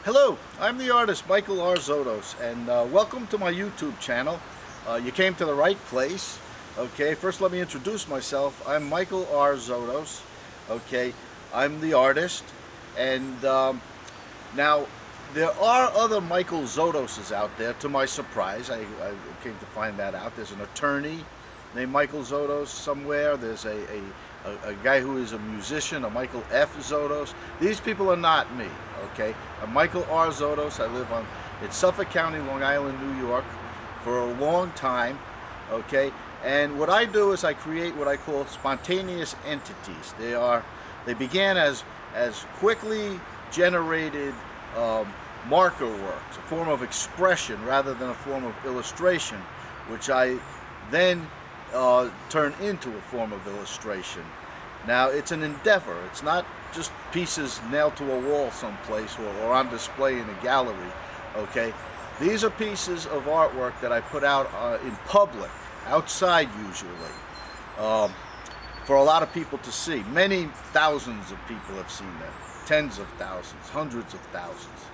Hello, I'm the artist Michael R. Zotos, and welcome to my YouTube channel. You came to the right place. Okay, first let me introduce myself. I'm Michael R. Zotos. Okay, I'm the artist, and now there are other Michael Zotoses out there. To my surprise, I came to find that out. There's an attorney named Michael Zotos somewhere. There's a guy who is a musician, a Michael F. Zotos. These people are not me, okay? I'm Michael R. Zotos. I live in Suffolk County, Long Island, New York for a long time, okay? And what I do is I create what I call spontaneous entities. They began as quickly generated marker works, a form of expression rather than a form of illustration, which I then turn into a form of illustration. Now, it's an endeavor. It's not just pieces nailed to a wall someplace or on display in a gallery, okay? These are pieces of artwork that I put out in public, outside usually, for a lot of people to see. Many thousands of people have seen them, tens of thousands, hundreds of thousands.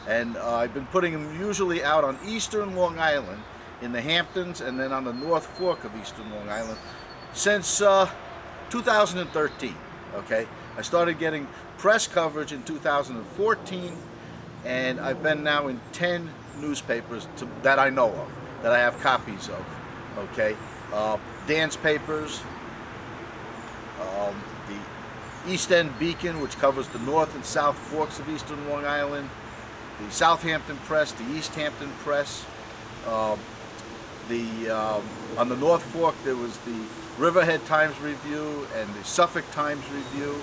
And I've been putting them usually out on eastern Long Island, in the Hamptons, and then on the North Fork of eastern Long Island since 2013, okay? I started getting press coverage in 2014, and I've been now in 10 newspapers that I know of, that I have copies of, okay? Dance papers, the East End Beacon, which covers the North and South Forks of eastern Long Island, the Southampton Press, the East Hampton Press, on the North Fork there was the Riverhead Times Review and the Suffolk Times Review,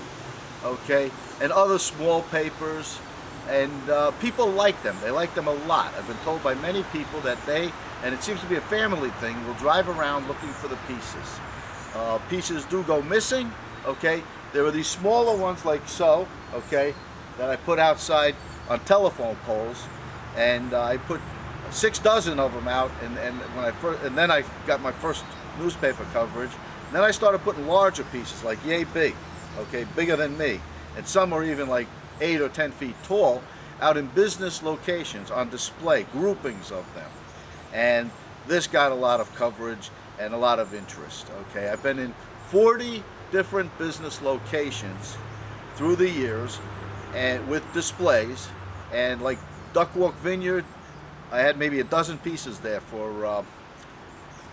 okay, and other small papers, and people like them. They like them a lot. I've been told by many people that and it seems to be a family thing, will drive around looking for the pieces. Pieces do go missing, okay. There are these smaller ones like so, okay, that I put outside on telephone poles, and I put 6 dozen of them out, and then I got my first newspaper coverage. And then I started putting larger pieces, like yay big, okay, bigger than me, and some are even like 8 or 10 feet tall, out in business locations on display, groupings of them. And this got a lot of coverage and a lot of interest, okay. I've been in 40 different business locations through the years, and with displays, and like Duckwalk Vineyard, I had maybe a dozen pieces there for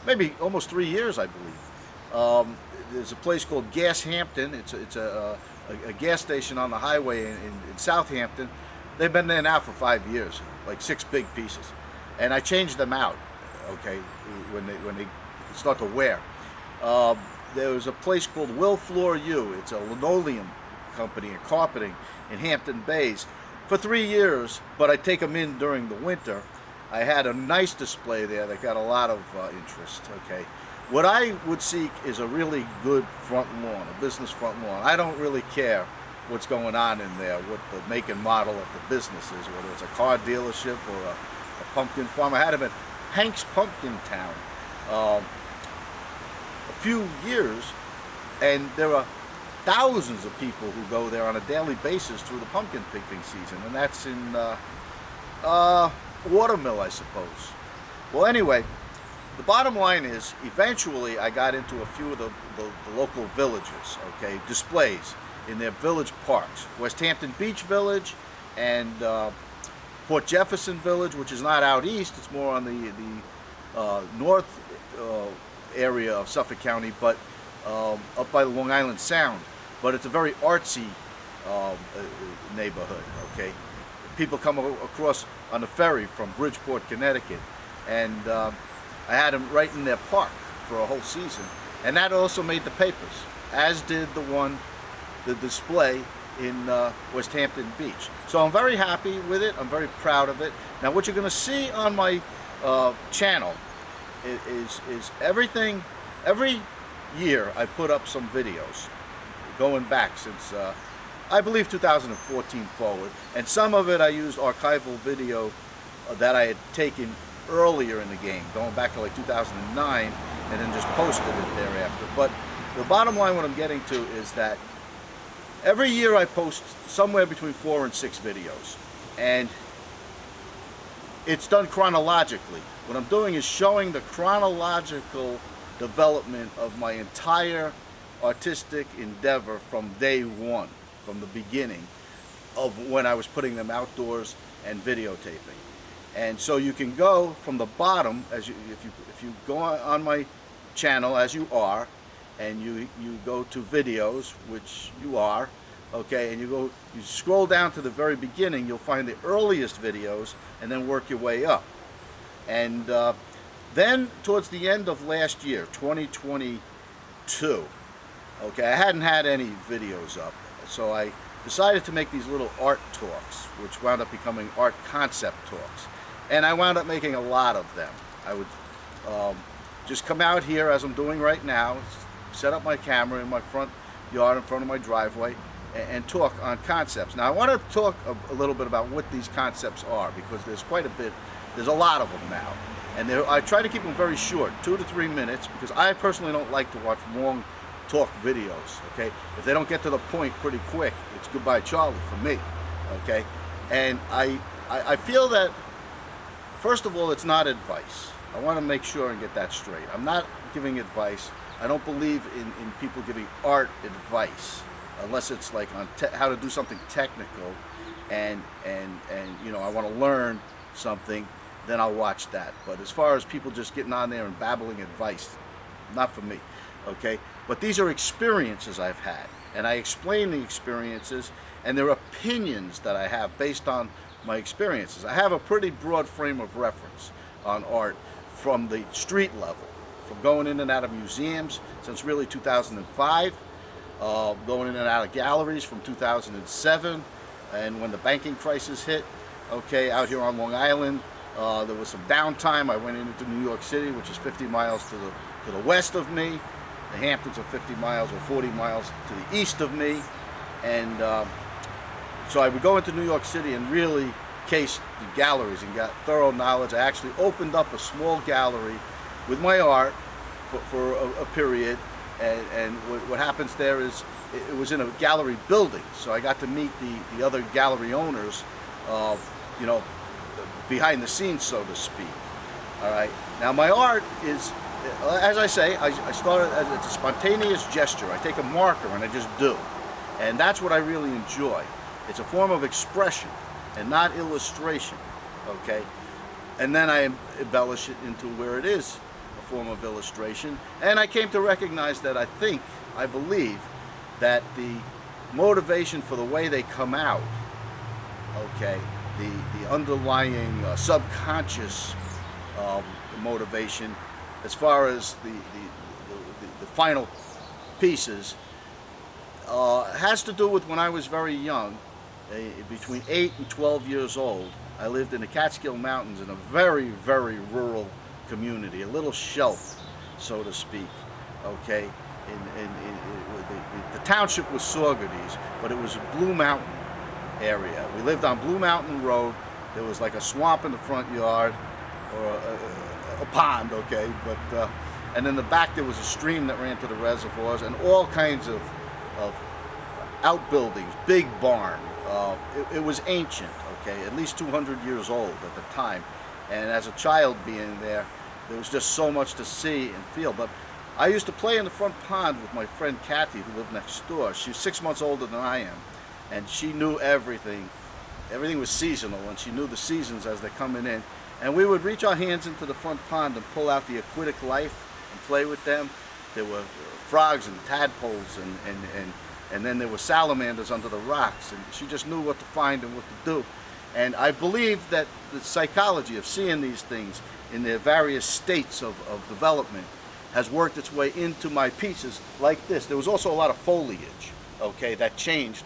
maybe almost 3 years, I believe. There's a place called Gas Hampton. It's a gas station on the highway in Southampton. They've been there now for 5 years, like 6 big pieces, and I changed them out, okay, when they start to wear. There was a place called Will Floor U. It's a linoleum company and carpeting in Hampton Bays for 3 years, but I take them in during the winter. I had a nice display there that got a lot of interest, okay. What I would seek is a really good front lawn, a business front lawn. I don't really care what's going on in there, what the make and model of the business is, whether it's a car dealership or a pumpkin farm. I had them at Hank's Pumpkin Town a few years, and there are thousands of people who go there on a daily basis through the pumpkin picking season, and that's in Watermill, I suppose. Well, anyway, the bottom line is, eventually I got into a few of the local villages, okay, displays in their village parks. West Hampton Beach Village and Port Jefferson Village, which is not out east, it's more on the north area of Suffolk County, but up by the Long Island Sound. But it's a very artsy neighborhood, okay. People come across on the ferry from Bridgeport, Connecticut, and I had them right in their park for a whole season, and that also made the papers, as did the display in West Hampton Beach. So I'm very happy with it. I'm very proud of it. Now, what you're going to see on my channel is everything. Every year I put up some videos, going back since I believe 2014 forward, and some of it I used archival video that I had taken earlier in the game, going back to like 2009, and then just posted it thereafter. But the bottom line, what I'm getting to, is that every year I post somewhere between 4 and 6 videos, and it's done chronologically. What I'm doing is showing the chronological development of my entire artistic endeavor from day one, from the beginning of when I was putting them outdoors and videotaping. And so you can go from the bottom, as if you go on my channel as you are, and you go to videos, which you are, okay, and you scroll down to the very beginning, you'll find the earliest videos, and then work your way up. And then towards the end of last year, 2022, okay, I hadn't had any videos up, so I decided to make these little art talks, which wound up becoming art concept talks. And I wound up making a lot of them. I would just come out here, as I'm doing right now, set up my camera in my front yard in front of my driveway, and talk on concepts. Now I want to talk a little bit about what these concepts are, because there's quite a bit, there's a lot of them now. And I try to keep them very short, 2 to 3 minutes, because I personally don't like to watch long talk videos, okay? If they don't get to the point pretty quick, it's goodbye Charlie for me, okay? And I feel that, first of all, it's not advice. I want to make sure and get that straight. I'm not giving advice. I don't believe in people giving art advice, unless it's like on how to do something technical, and you know, I want to learn something, then I'll watch that. But as far as people just getting on there and babbling advice, not for me, okay? But these are experiences I've had, and I explain the experiences, and they're opinions that I have based on my experiences. I have a pretty broad frame of reference on art from the street level, from going in and out of museums since really 2005, going in and out of galleries from 2007, and when the banking crisis hit, okay, out here on Long Island, there was some downtime. I went into New York City, which is 50 miles to the west of me. The Hamptons are 50 miles or 40 miles to the east of me, and so I would go into New York City and really case the galleries and got thorough knowledge. I actually opened up a small gallery with my art for a period, and what happens there is it was in a gallery building, so I got to meet the other gallery owners, you know, behind the scenes, so to speak. All right. Now my art is, as I say, I started as it's a spontaneous gesture. I take a marker and I just do, and that's what I really enjoy. It's a form of expression and not illustration, okay? And then I embellish it into where it is a form of illustration, and I came to recognize that I believe that the motivation for the way they come out, okay, the underlying subconscious motivation, as far as the final pieces, has to do with when I was very young, between 8 and 12 years old. I lived in the Catskill Mountains in a very, very rural community, a little shelf, so to speak, okay? The township was Saugerties, but it was a Blue Mountain area. We lived on Blue Mountain Road. There was like a swamp in the front yard, or a pond, okay? But and in the back there was a stream that ran to the reservoirs, and all kinds of outbuildings, big barn. It was ancient, okay, at least 200 years old at the time. And as a child being there, there was just so much to see and feel. But I used to play in the front pond with my friend Kathy, who lived next door. She's 6 months older than I am, and she knew everything. Everything was seasonal, and she knew the seasons as they're coming in. And we would reach our hands into the front pond and pull out the aquatic life and play with them. There were frogs and tadpoles, and then there were salamanders under the rocks, and she just knew what to find and what to do. And I believe that the psychology of seeing these things in their various states of development has worked its way into my pieces like this. There was also a lot of foliage, okay, that changed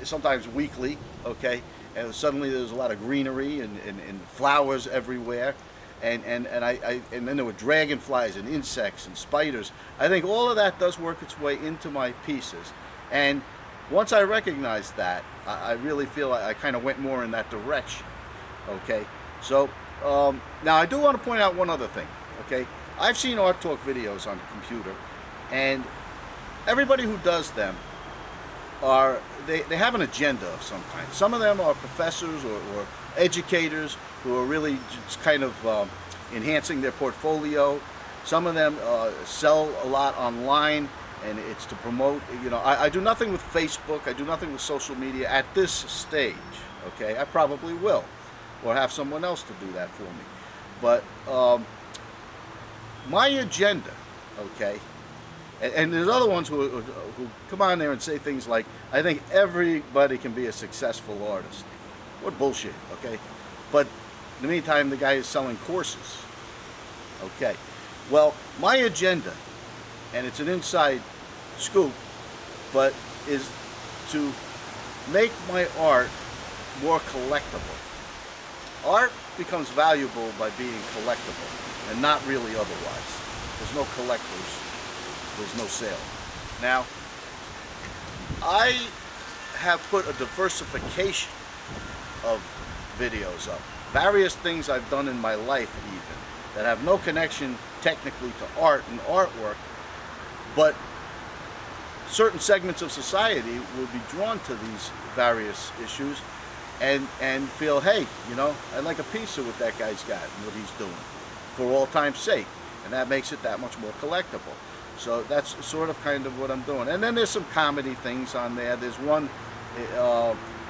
sometimes weekly, okay, and suddenly there was a lot of greenery and flowers everywhere. And then there were dragonflies and insects and spiders. I think all of that does work its way into my pieces. And once I recognized that, I really feel I kind of went more in that direction. Okay, so now I do want to point out one other thing. Okay, I've seen art talk videos on the computer, and everybody who does them are, they have an agenda of some kind. Some of them are professors or educators who are really just kind of enhancing their portfolio. Some of them sell a lot online, and it's to promote, you know, I do nothing with Facebook, I do nothing with social media at this stage, okay? I probably will, or have someone else to do that for me. But my agenda, okay, and there's other ones who come on there and say things like, I think everybody can be a successful artist. What bullshit, okay? But in the meantime, the guy is selling courses, okay? Well, my agenda, and it's an inside scoop, but is to make my art more collectible. Art becomes valuable by being collectible, and not really otherwise. There's no collectors, there's no sale. Now, I have put a diversification of videos up. Various things I've done in my life even, that have no connection technically to art and artwork, but certain segments of society will be drawn to these various issues and feel, hey, you know, I'd like a piece of what that guy's got and what he's doing for all time's sake, and that makes it that much more collectible. So that's sort of kind of what I'm doing. And then there's some comedy things on there. There's one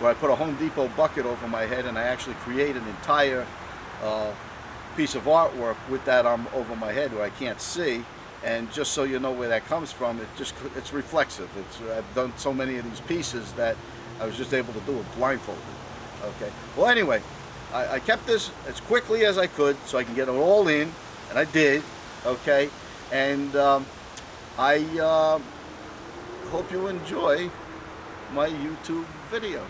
where I put a Home Depot bucket over my head and I actually create an entire piece of artwork with that over my head where I can't see. And just so you know where that comes from, it's reflexive. I've done so many of these pieces that I was just able to do it blindfolded. Okay. Well, anyway, I kept this as quickly as I could so I can get it all in, and I did. Okay. And I hope you enjoy my YouTube videos.